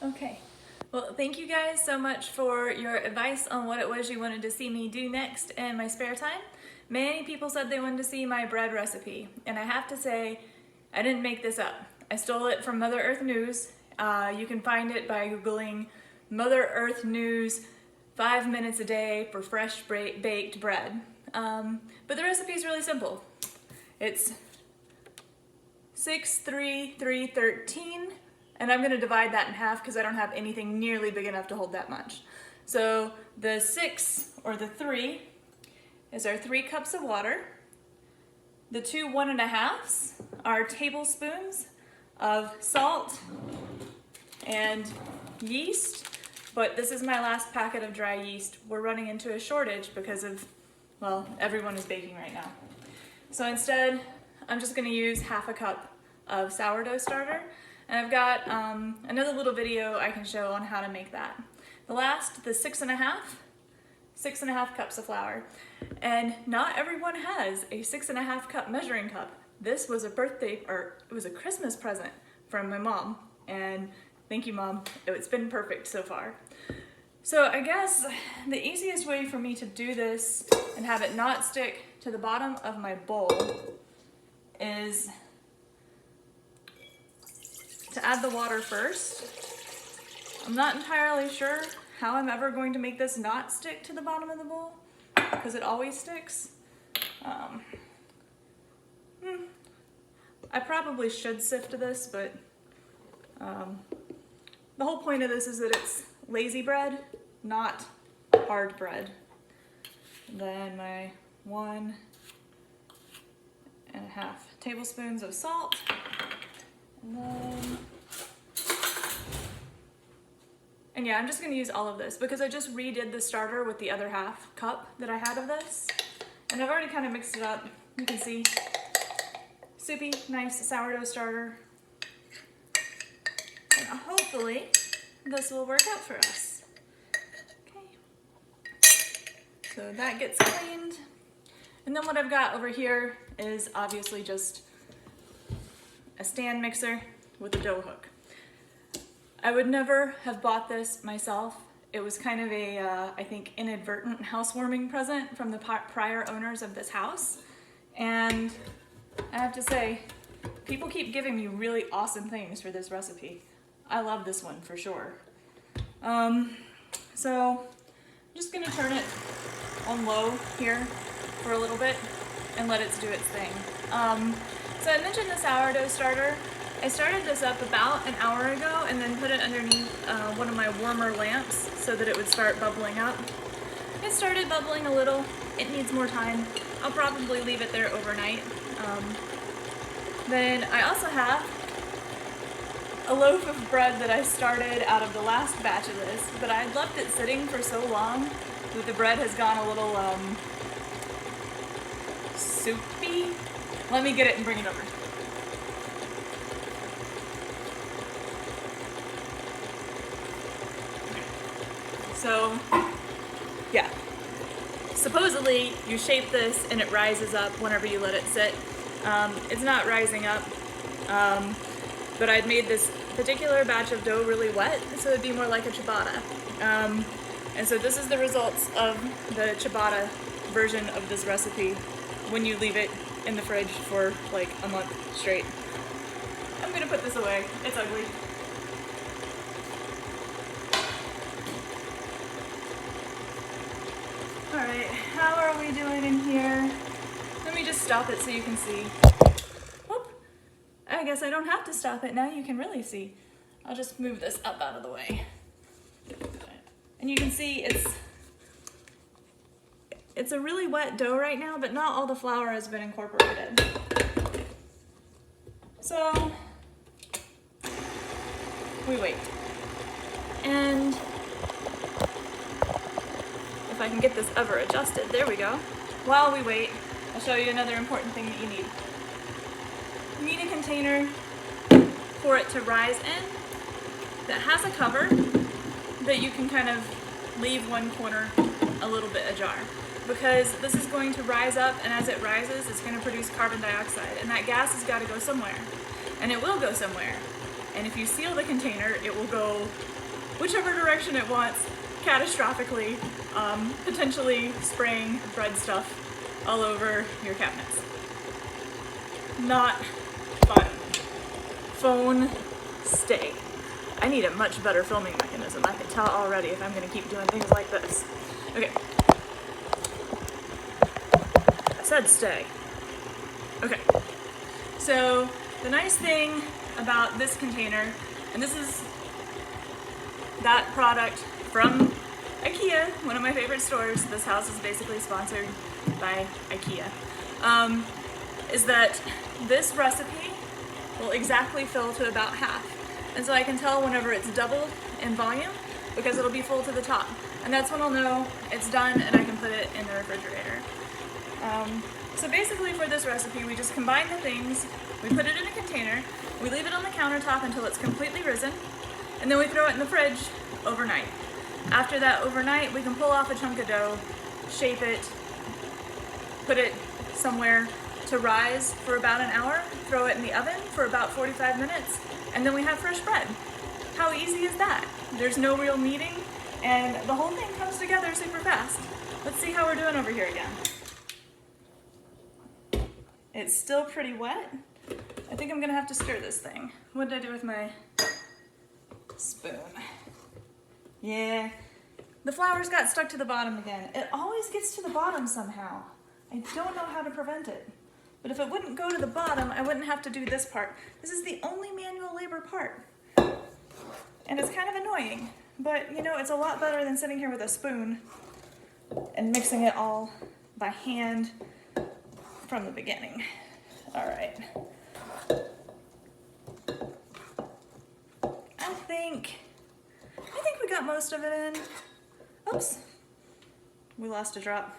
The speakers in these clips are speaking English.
Okay. Well, thank you guys so much for your advice on what it was you wanted to see me do next in my spare time. Many people said they wanted to see my bread recipe, and I have to say, I didn't make this up. I stole it from Mother Earth News. You can find it by Googling Mother Earth News 5 minutes a day for fresh baked bread. But the recipe is really simple. It's 6, 3, 3, 13. And I'm gonna divide that in half because I don't have anything nearly big enough to hold that much. So the 6, or the 3, is our 3 cups of water. The 2 1.5s are tablespoons of salt and yeast, but this is my last packet of dry yeast. We're running into a shortage because of, well, everyone is baking right now. So instead, I'm just gonna use half a cup of sourdough starter. And I've got another little video I can show on how to make that. The 6.5 cups of flour. And not everyone has a 6.5 cup measuring cup. This was a birthday, or it was a Christmas present from my mom. And thank you, Mom. It's been perfect so far. So I guess the easiest way for me to do this and have it not stick to the bottom of my bowl is to add the water first. I'm not entirely sure how I'm ever going to make this not stick to the bottom of the bowl, because it always sticks. I probably should sift this, but the whole point of this is that it's lazy bread, not hard bread. And then my 1.5 tablespoons of salt. And yeah, I'm just gonna use all of this because I just redid the starter with the other half cup that I had of this. And I've already kind of mixed it up. You can see, soupy, nice sourdough starter. And hopefully this will work out for us. Okay. So that gets cleaned. And then what I've got over here is obviously just a stand mixer with a dough hook. I would never have bought this myself. It was kind of a, I think, inadvertent housewarming present from the prior owners of this house. And I have to say, people keep giving me really awesome things for this recipe. I love this one for sure. So I'm just gonna turn it on low here for a little bit and let it do its thing. So I mentioned the sourdough starter. I started this up about an hour ago and then put it underneath one of my warmer lamps so that it would start bubbling up. It started bubbling a little. It needs more time. I'll probably leave it there overnight. Then I also have a loaf of bread that I started out of the last batch of this, but I left it sitting for so long that the bread has gone a little soupy. Let me get it and bring it over. So, yeah. Supposedly, you shape this and it rises up whenever you let it sit. It's not rising up, but I'd made this particular batch of dough really wet, so it'd be more like a ciabatta. And so this is the results of the ciabatta version of this recipe when you leave it in the fridge for like a month straight. I'm gonna put this away. It's ugly. Alright, how are we doing in here? Let me just stop it so you can see. Whoop. I guess I don't have to stop it now, you can really see. I'll just move this up out of the way. And you can see it's a really wet dough right now, but not all the flour has been incorporated. So we wait. And if I can get this ever adjusted, there we go. While we wait, I'll show you another important thing that you need. You need a container for it to rise in that has a cover that you can kind of leave one corner a little bit ajar, because this is going to rise up, and as it rises, it's going to produce carbon dioxide, and that gas has got to go somewhere, and it will go somewhere. And if you seal the container, it will go whichever direction it wants, catastrophically, potentially spraying bread stuff all over your cabinets. Not fun. Phone, stay. I need a much better filming mechanism. I can tell already if I'm gonna keep doing things like this. Okay. I said stay. Okay. So the nice thing about this container, and this is that product from IKEA, one of my favorite stores. This house is basically sponsored by IKEA. Is that this recipe will exactly fill to about half. And so I can tell whenever it's doubled in volume because it'll be full to the top. And that's when I'll know it's done and I can put it in the refrigerator. So basically for this recipe, we just combine the things, we put it in a container, we leave it on the countertop until it's completely risen, and then we throw it in the fridge overnight. After that overnight, we can pull off a chunk of dough, shape it, put it somewhere to rise for about an hour, throw it in the oven for about 45 minutes, and then we have fresh bread. How easy is that? There's no real kneading, and the whole thing comes together super fast. Let's see how we're doing over here again. It's still pretty wet. I think I'm gonna have to stir this thing. What did I do with my spoon? Yeah, the flour's got stuck to the bottom again. It always gets to the bottom somehow. I don't know how to prevent it. But if it wouldn't go to the bottom, I wouldn't have to do this part. This is the only manual labor part. And it's kind of annoying, but you know, it's a lot better than sitting here with a spoon and mixing it all by hand from the beginning. All right. I think we got most of it in. Oops, we lost a drop.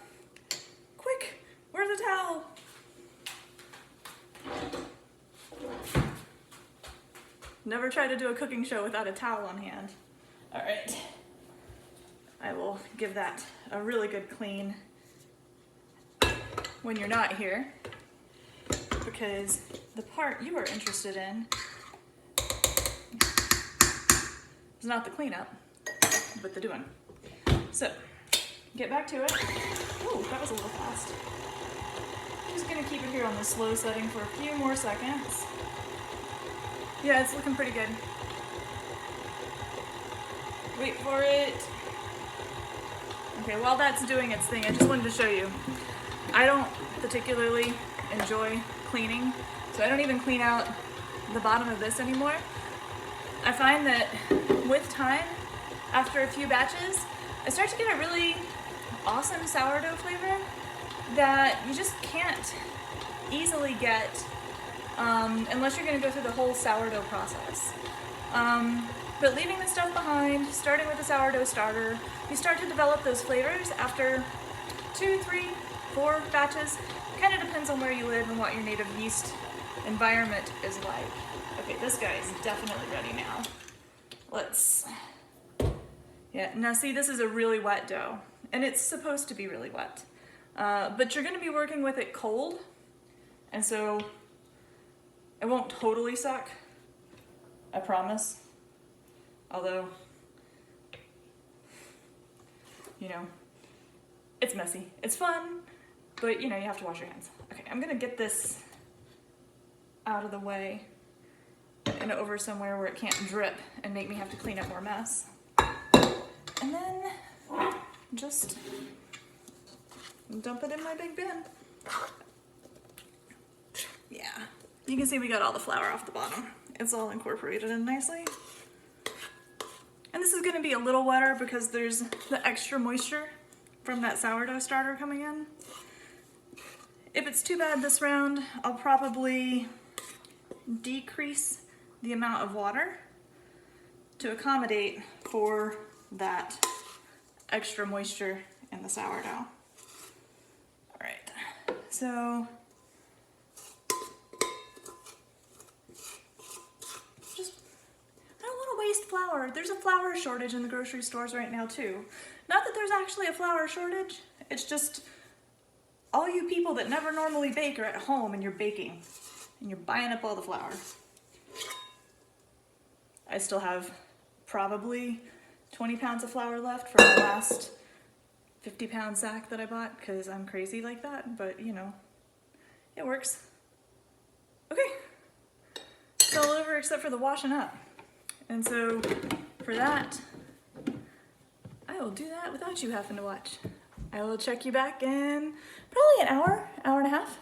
Quick, where's the towel? Never try to do a cooking show without a towel on hand. All right, I will give that a really good clean when you're not here, because the part you are interested in is not the cleanup, but the doing. So, get back to it. Ooh, that was a little fast. I'm just gonna keep it here on the slow setting for a few more seconds. Yeah, it's looking pretty good. Wait for it. Okay, while that's doing its thing, I just wanted to show you. I don't particularly enjoy cleaning, so I don't even clean out the bottom of this anymore. I find that with time, after a few batches, I start to get a really awesome sourdough flavor that you just can't easily get unless you're gonna go through the whole sourdough process. But leaving the stuff behind, starting with the sourdough starter, you start to develop those flavors after 2, 3, 4 batches. Kind of depends on where you live and what your native yeast environment is like. Okay, this guy is definitely ready now. Yeah, now see, this is a really wet dough, and it's supposed to be really wet. But you're gonna be working with it cold, and so it won't totally suck, I promise. Although, you know, it's messy. It's fun, but you know, you have to wash your hands. Okay, I'm gonna get this out of the way and over somewhere where it can't drip and make me have to clean up more mess. And then just dump it in my big bin. Yeah, you can see we got all the flour off the bottom. It's all incorporated in nicely. And this is gonna be a little wetter because there's the extra moisture from that sourdough starter coming in. If it's too bad this round, I'll probably decrease the amount of water to accommodate for that extra moisture in the sourdough. All right, so waste flour. There's a flour shortage in the grocery stores right now too. Not that there's actually a flour shortage, it's just all you people that never normally bake are at home and you're baking and you're buying up all the flour. I still have probably 20 pounds of flour left from my last 50-pound sack that I bought because I'm crazy like that, but you know, it works. Okay, it's all over except for the washing up. And so for that, I will do that without you having to watch. I will check you back in probably an hour, hour and a half.